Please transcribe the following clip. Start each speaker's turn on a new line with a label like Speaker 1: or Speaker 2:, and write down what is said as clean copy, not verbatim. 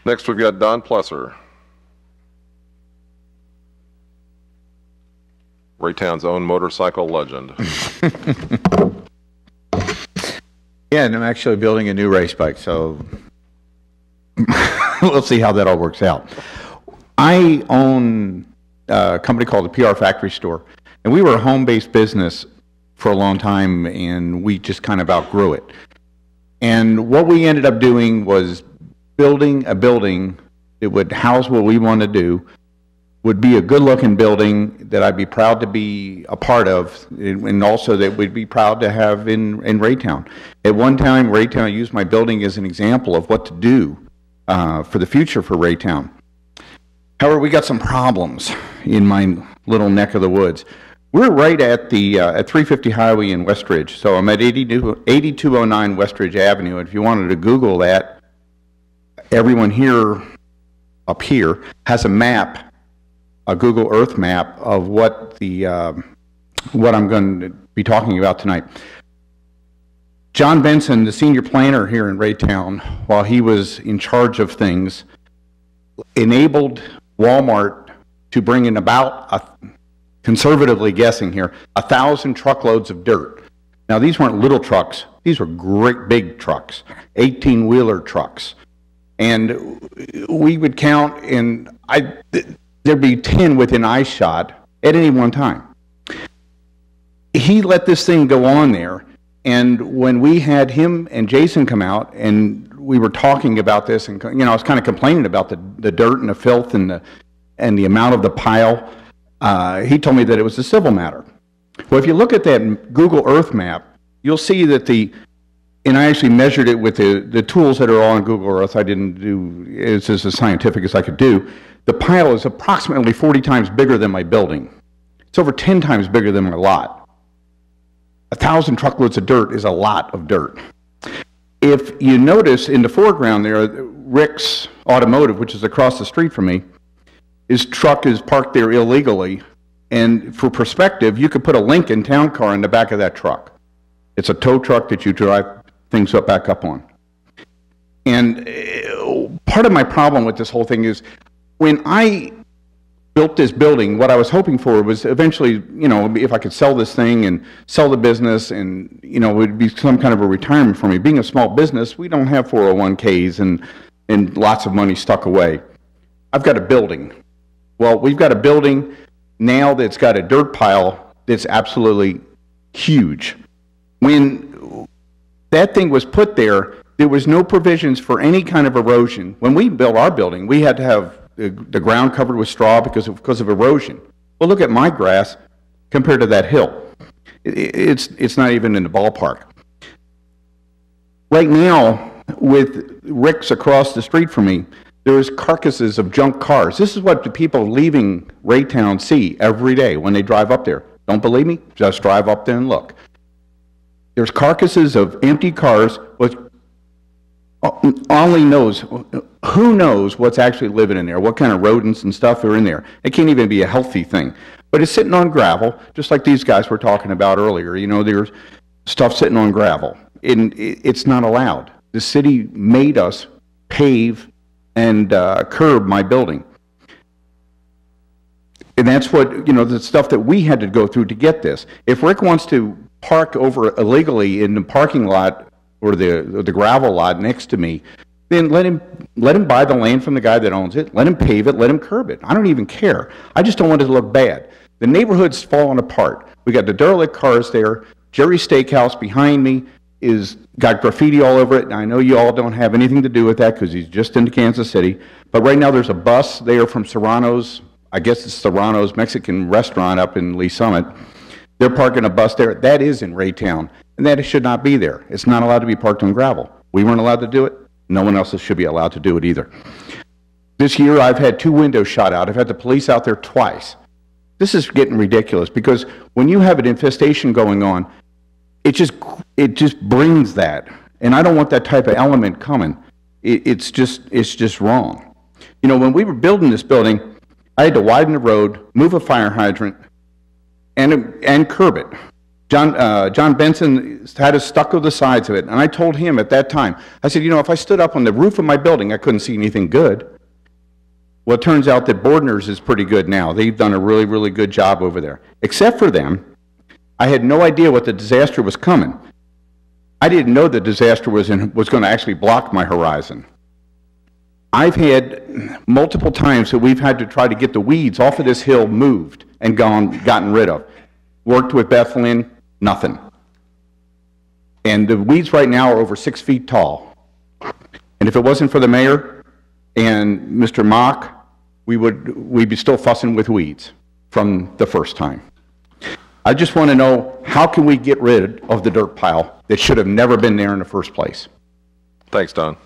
Speaker 1: Next, we've got Don Plesser, Raytown's own motorcycle legend.
Speaker 2: Yeah, and I'm actually building a new race bike, so we'll see how that all works out. I own a company called the PR Factory Store, and we were a home-based business for a long time, and we just kind of outgrew it. And what we ended up doing was building a building that would house what we want to do, would be a good-looking building that I'd be proud to be a part of, and also that we'd be proud to have in Raytown. At one time, Raytown used my building as an example of what to do for the future for Raytown. However, we got some problems in my little neck of the woods. We're right at the at 350 Highway in Westridge, so I'm at 8209 Westridge Avenue. And if you wanted to Google that, everyone here, up here, has a map, a Google Earth map of what the what I'm going to be talking about tonight. John Benson, the senior planner here in Raytown, while he was in charge of things, enabled Walmart to bring in about, conservatively guessing here, 1,000 truckloads of dirt. Now, these weren't little trucks. These were great big trucks, 18-wheeler trucks. And we would count, and there'd be 10 within eye shot at any one time. He let this thing go on there, and when we had him and Jason come out, and we were talking about this, and I was kind of complaining about the dirt and the filth and the amount of the pile, he told me that it was a civil matter. Well, if you look at that Google Earth map, you'll see that and I actually measured it with the tools that are on Google Earth. I didn't do it's as scientific as I could do. The pile is approximately 40 times bigger than my building. It's over 10 times bigger than my lot. 1,000 truckloads of dirt is a lot of dirt. If you notice in the foreground there, Rick's Automotive, which is across the street from me, his truck is parked there illegally. And for perspective, you could put a Lincoln Town Car in the back of that truck. It's a tow truck that you drive things back up on. And part of my problem with this whole thing is when I built this building, what I was hoping for was eventually, if I could sell this thing and sell the business and, it would be some kind of a retirement for me. Being a small business, we don't have 401ks and lots of money stuck away. I've got a building. Well, we've got a building now that's got a dirt pile that's absolutely huge. When that thing was put there, there was no provisions for any kind of erosion. When we built our building, we had to have the ground covered with straw because of erosion. Well, look at my grass compared to that hill. It's not even in the ballpark. Right now, with Rick's across the street from me, there's carcasses of junk cars. This is what the people leaving Raytown see every day when they drive up there. Don't believe me? Just drive up there and look. There's carcasses of empty cars with who knows what's actually living in there, what kind of rodents and stuff are in there. It can't even be a healthy thing. But it's sitting on gravel, just like these guys were talking about earlier. There's stuff sitting on gravel. And it's not allowed. The city made us pave and curb my building. And that's what, the stuff that we had to go through to get this. If Rick wants to park over illegally in the parking lot or the gravel lot next to me, then let him buy the land from the guy that owns it, let him pave it, let him curb it. I don't even care. I just don't want it to look bad. The neighborhood's falling apart. We got the derelict cars there. Jerry's Steakhouse behind me got graffiti all over it, and I know you all don't have anything to do with that because he's just into Kansas City. But right now there's a bus there from Serrano's, I guess it's Serrano's Mexican restaurant up in Lee Summit. They're parking a bus there. That is in Raytown, and that should not be there. It's not allowed to be parked on gravel. We weren't allowed to do it. No one else should be allowed to do it either. This year I've had 2 windows shot out. I've had the police out there twice. This is getting ridiculous because when you have an infestation going on, it just brings that, and I don't want that type of element coming. It's just wrong. When we were building this building, I had to widen the road, move a fire hydrant, and curb it. John Benson had us stuck to the sides of it, and I told him at that time, I said, you know, if I stood up on the roof of my building, I couldn't see anything good. Well, it turns out that Bordner's is pretty good now. They've done a really, really good job over there. Except for them, I had no idea what the disaster was coming. I didn't know the disaster was going to actually block my horizon. I've had multiple times that we've had to try to get the weeds off of this hill moved and gotten rid of. Worked with Beth Lynn, nothing. And the weeds right now are over 6 feet tall. And if it wasn't for the mayor and Mr. Mock, we'd be still fussing with weeds from the first time. I just want to know, how can we get rid of the dirt pile that should have never been there in the first place?
Speaker 1: Thanks, Don.